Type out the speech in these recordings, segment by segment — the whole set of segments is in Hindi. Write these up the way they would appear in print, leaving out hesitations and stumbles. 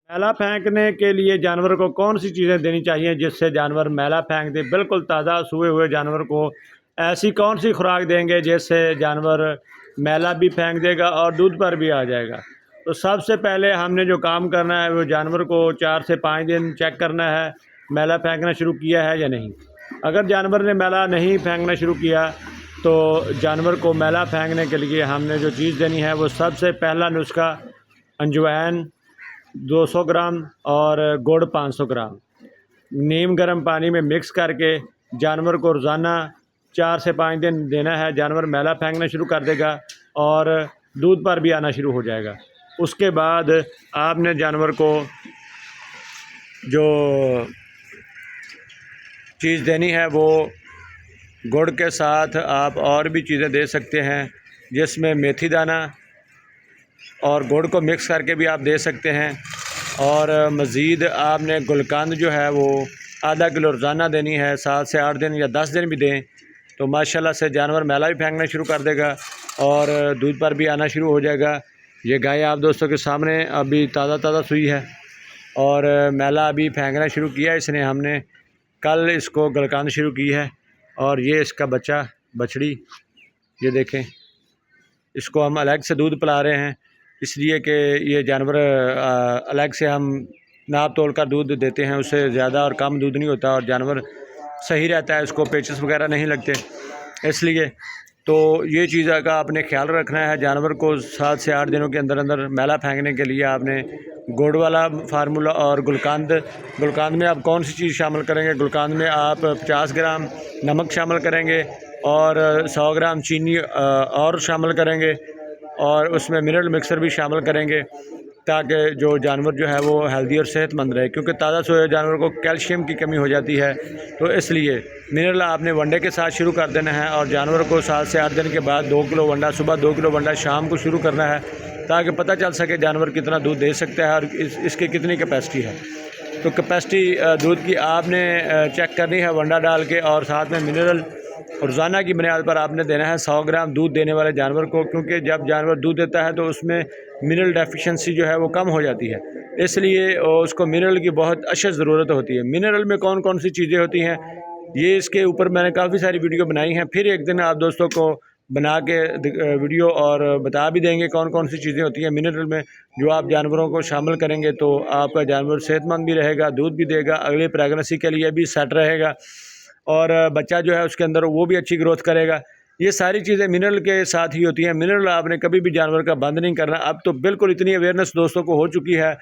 मैला फेंकने के लिए जानवर को कौन सी चीज़ें देनी चाहिए जिससे जानवर मैला फेंक दे? बिल्कुल ताज़ा सूए हुए जानवर को ऐसी कौन सी खुराक देंगे जिससे जानवर मैला भी फेंक देगा और दूध पर भी आ जाएगा? तो सबसे पहले हमने जो काम करना है वो जानवर को 4 से 5 दिन चेक करना है, मैला फेंकना शुरू किया है या नहीं। अगर जानवर ने मैला नहीं फेंकना शुरू किया तो जानवर को मैला फेंकने के लिए हमने जो चीज़ देनी है वो सबसे पहला नुस्खा अजवाइन 200 ग्राम और गुड़ 500 ग्राम नीम गर्म पानी में मिक्स करके जानवर को रोज़ाना 4 से 5 दिन देना है। जानवर मैला फेंकना शुरू कर देगा और दूध पर भी आना शुरू हो जाएगा। उसके बाद आपने जानवर को जो चीज़ देनी है वो गुड़ के साथ आप और भी चीज़ें दे सकते हैं, जिसमें मेथी दाना और गुड़ को मिक्स करके भी आप दे सकते हैं। और मज़ीद आपने गुलकंद जो है वो आधा किलो रोज़ाना देनी है। 7 से 8 दिन या 10 दिन भी दें तो माशाल्लाह से जानवर मैला भी फेंकना शुरू कर देगा और दूध पर भी आना शुरू हो जाएगा। ये गाय आप दोस्तों के सामने अभी ताज़ा सूई है और मैला अभी फेंकना शुरू किया इसने। हमने कल इसको गुलकंद शुरू की है और ये इसका बछड़ी ये देखें, इसको हम अलग से दूध पिला रहे हैं इसलिए कि ये जानवर अलग से हम नाप तोल कर दूध देते हैं, उससे ज़्यादा और कम दूध नहीं होता और जानवर सही रहता है, उसको पेचिस वगैरह नहीं लगते। इसलिए तो ये चीज़ का आपने ख्याल रखना है। जानवर को 7 से 8 दिनों के अंदर अंदर मैला फेंकने के लिए आपने गुड़ वाला फार्मूला और गुलकंद में आप कौन सी चीज़ शामिल करेंगे? गुलकंद में आप 50 ग्राम नमक शामिल करेंगे और 100 ग्राम चीनी और शामिल करेंगे और उसमें मिनरल मिक्सर भी शामिल करेंगे ताकि जो जानवर जो है वो हेल्दी और सेहतमंद रहे, क्योंकि ताज़ा सोए जानवर को कैल्शियम की कमी हो जाती है। तो इसलिए मिनरल आपने वनडे के साथ शुरू कर देना है और जानवर को 7 से 8 दिन के बाद 2 किलो वंडा सुबह, 2 किलो वंडा शाम को शुरू करना है ताकि पता चल सके जानवर कितना दूध दे सकता है और इसकी कितनी कैपेसिटी है। तो कैपेसिटी दूध की आपने चेक करनी है वंडा डाल के और साथ में मिनरल रोज़ाना की बुनियाद पर आपने देना है 100 ग्राम दूध देने वाले जानवर को, क्योंकि जब जानवर दूध देता है तो उसमें मिनरल डेफिशिएंसी जो है वो कम हो जाती है, इसलिए उसको मिनरल की बहुत अशद ज़रूरत होती है। मिनरल में कौन कौन सी चीज़ें होती हैं ये इसके ऊपर मैंने काफ़ी सारी वीडियो बनाई हैं, फिर एक दिन आप दोस्तों को बना के वीडियो और बता भी देंगे कौन कौन सी चीज़ें होती हैं मिनरल में। जो आप जानवरों को शामिल करेंगे तो आपका जानवर सेहतमंद भी रहेगा, दूध भी देगा, अगली प्रेगनेंसी के लिए भी सेट रहेगा और बच्चा जो है उसके अंदर वो भी अच्छी ग्रोथ करेगा। ये सारी चीज़ें मिनरल के साथ ही होती हैं। मिनरल आपने कभी भी जानवर का बंद नहीं करना। अब तो बिल्कुल इतनी अवेयरनेस दोस्तों को हो चुकी है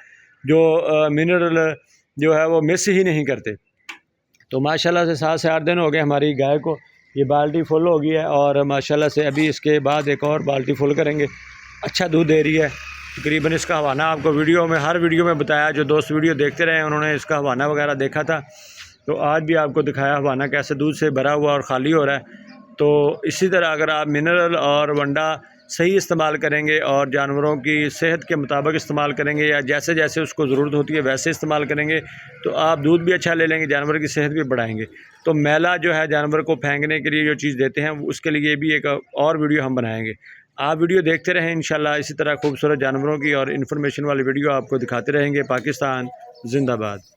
जो मिनरल जो है वो मिस ही नहीं करते। तो माशाल्लाह से 7 से 8 दिन हो गए हमारी गाय को, ये बाल्टी फुल हो गई है और माशाल्लाह से अभी इसके बाद एक और बाल्टी फुल करेंगे। अच्छा दूध दे रही है। तकरीबन इसका हवाना आपको वीडियो में हर वीडियो में बताया, जो दोस्त वीडियो देखते रहे उन्होंने इसका हवाना वगैरह देखा था, तो आज भी आपको दिखाया हवाना कैसे दूध से भरा हुआ और ख़ाली हो रहा है। तो इसी तरह अगर आप मिनरल और वंडा सही इस्तेमाल करेंगे और जानवरों की सेहत के मुताबिक इस्तेमाल करेंगे या जैसे जैसे उसको ज़रूरत होती है वैसे इस्तेमाल करेंगे तो आप दूध भी अच्छा ले लेंगे, जानवर की सेहत भी बढ़ाएंगे। तो मैला जो है जानवर को फेंकने के लिए जो चीज़ देते हैं उसके लिए भी एक और वीडियो हम बनाएंगे। आप वीडियो देखते रहें इंशाल्लाह, इसी तरह खूबसूरत जानवरों की और इन्फॉर्मेशन वाली वीडियो आपको दिखाते रहेंगे। पाकिस्तान जिंदाबाद।